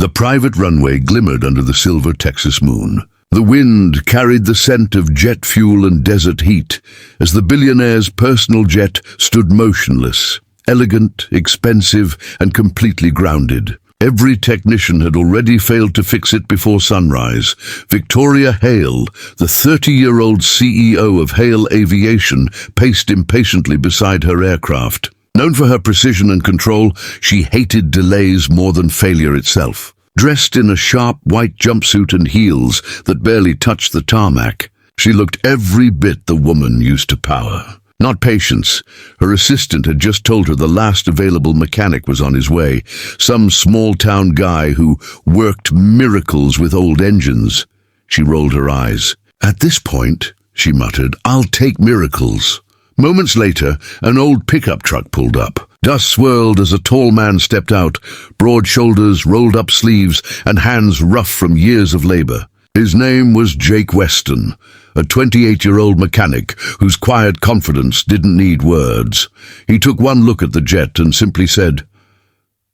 The private runway glimmered under the silver Texas moon. The wind carried the scent of jet fuel and desert heat as the billionaire's personal jet stood motionless, elegant, expensive, and completely grounded. Every technician had already failed to fix it before sunrise. Victoria Hale, the 30-year-old CEO of Hale Aviation, paced impatiently beside her aircraft. Known for her precision and control, she hated delays more than failure itself. Dressed in a sharp white jumpsuit and heels that barely touched the tarmac, she looked every bit the woman used to power. Not patience. Her assistant had just told her the last available mechanic was on his way, some small-town guy who worked miracles with old engines. She rolled her eyes. "At this point," she muttered, "I'll take miracles." Moments later, an old pickup truck pulled up. Dust swirled as a tall man stepped out, broad shoulders, rolled-up sleeves, and hands rough from years of labor. His name was Jake Weston, a 28-year-old mechanic whose quiet confidence didn't need words. He took one look at the jet and simply said,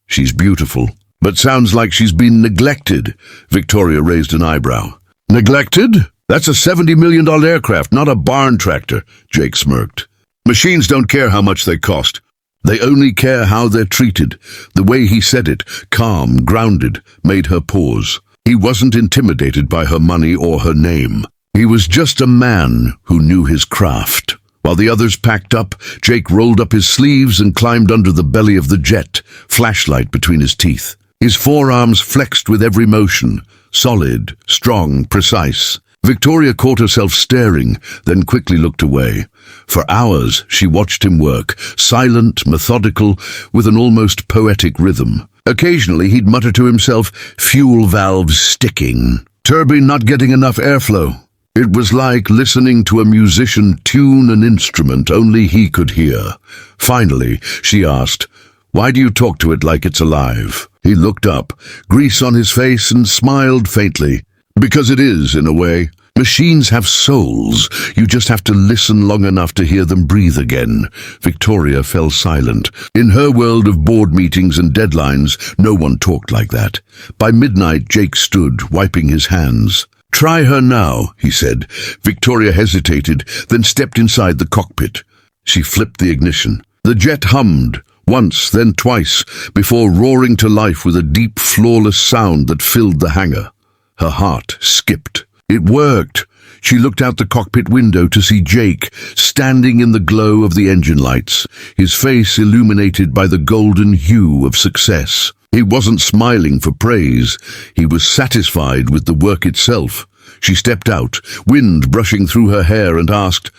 "She's beautiful, but sounds like she's been neglected." Victoria raised an eyebrow. "Neglected? That's a $70 million aircraft, not a barn tractor," Jake smirked. "Machines don't care how much they cost. They only care how they're treated." The way he said it, calm, grounded, made her pause. He wasn't intimidated by her money or her name. He was just a man who knew his craft. While the others packed up, Jake rolled up his sleeves and climbed under the belly of the jet, flashlight between his teeth. His forearms flexed with every motion, solid, strong, precise. Victoria caught herself staring, then quickly looked away. For hours she watched him work, silent, methodical, with an almost poetic rhythm. Occasionally he'd mutter to himself, "Fuel valves sticking, turbine not getting enough airflow." It was like listening to a musician tune an instrument only he could hear. Finally, she asked, "Why do you talk to it like it's alive?" He looked up, grease on his face, and smiled faintly. "Because it is, in a way. Machines have souls. You just have to listen long enough to hear them breathe again." Victoria fell silent. In her world of board meetings and deadlines, no one talked like that. By midnight, Jake stood, wiping his hands. "Try her now," he said. Victoria hesitated, then stepped inside the cockpit. She flipped the ignition. The jet hummed, once, then twice, before roaring to life with a deep, flawless sound that filled the hangar. Her heart skipped. It worked. She looked out the cockpit window to see Jake standing in the glow of the engine lights, his face illuminated by the golden hue of success. He wasn't smiling for praise. He was satisfied with the work itself. She stepped out, wind brushing through her hair, and asked,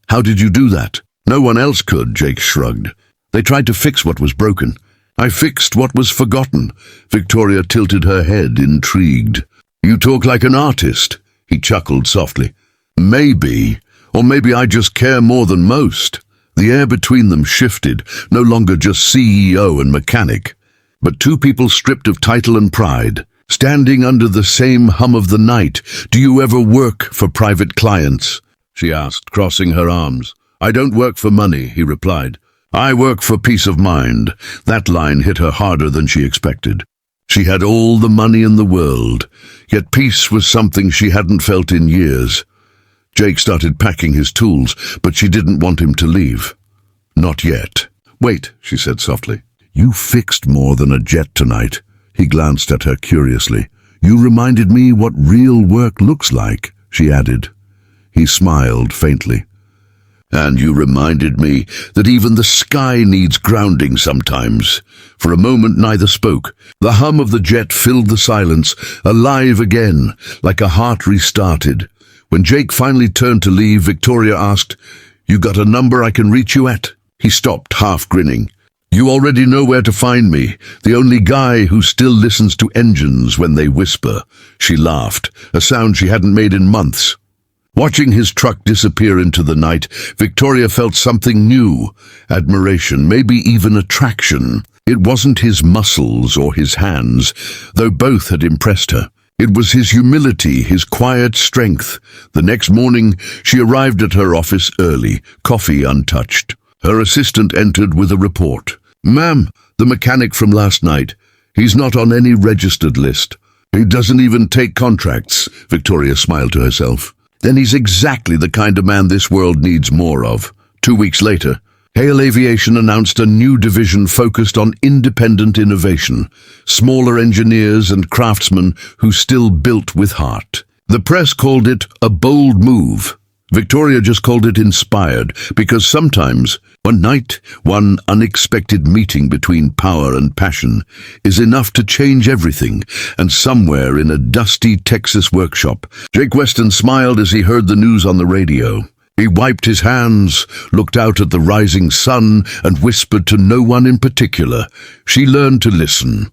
"How did you do that?" "No one else could," Jake shrugged. "They tried to fix what was broken. I fixed what was forgotten." Victoria tilted her head, intrigued. "You talk like an artist." He chuckled softly. "Maybe, or maybe I just care more than most." The air between them shifted, no longer just CEO and mechanic, but two people stripped of title and pride, standing under the same hum of the night. "Do you ever work for private clients?" she asked, crossing her arms. "I don't work for money," he replied. "I work for peace of mind." That line hit her harder than she expected. She had all the money in the world, yet peace was something she hadn't felt in years. Jake started packing his tools, but she didn't want him to leave. "Not yet." "Wait," she said softly. "You fixed more than a jet tonight." He glanced at her curiously. "You reminded me what real work looks like," she added. He smiled faintly. "And you reminded me that even the sky needs grounding sometimes." For a moment neither spoke. The hum of the jet filled the silence, alive again, like a heart restarted. When Jake finally turned to leave, Victoria asked, "You got a number I can reach you at?" He stopped, half grinning. "You already know where to find me, the only guy who still listens to engines when they whisper." She laughed, a sound she hadn't made in months. Watching his truck disappear into the night, Victoria felt something new, admiration, maybe even attraction. It wasn't his muscles or his hands, though both had impressed her. It was his humility, his quiet strength. The next morning, she arrived at her office early, coffee untouched. Her assistant entered with a report. "Ma'am, the mechanic from last night. He's not on any registered list. He doesn't even take contracts, Victoria smiled to herself. Then he's exactly the kind of man this world needs more of. 2 weeks later, Hale Aviation announced a new division focused on independent innovation, smaller engineers and craftsmen who still built with heart. The press called it a bold move. Victoria just called it inspired, because sometimes, one night, one unexpected meeting between power and passion is enough to change everything. And somewhere in a dusty Texas workshop, Jake Weston smiled as he heard the news on the radio. He wiped his hands, looked out at the rising sun, and whispered to no one in particular. She learned to listen.